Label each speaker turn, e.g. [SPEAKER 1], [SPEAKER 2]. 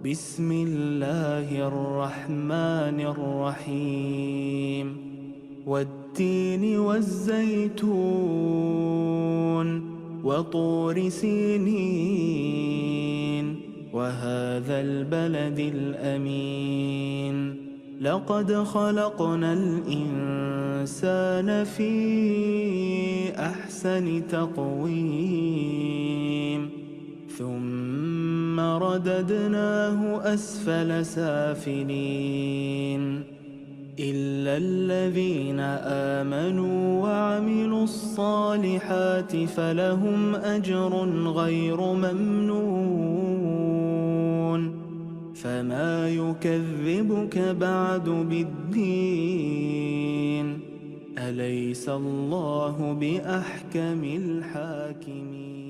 [SPEAKER 1] بسم الله الرحمن الرحيم والتين والزيتون وطور سينين وهذا البلد الأمين لقد خلقنا الإنسان في أحسن تقويم ثم رددناه أسفل سافلين إلا الذين آمنوا وعملوا الصالحات فلهم أجر غير ممنون فما يكذبك بعد بالدين أليس الله بأحكم الحاكمين.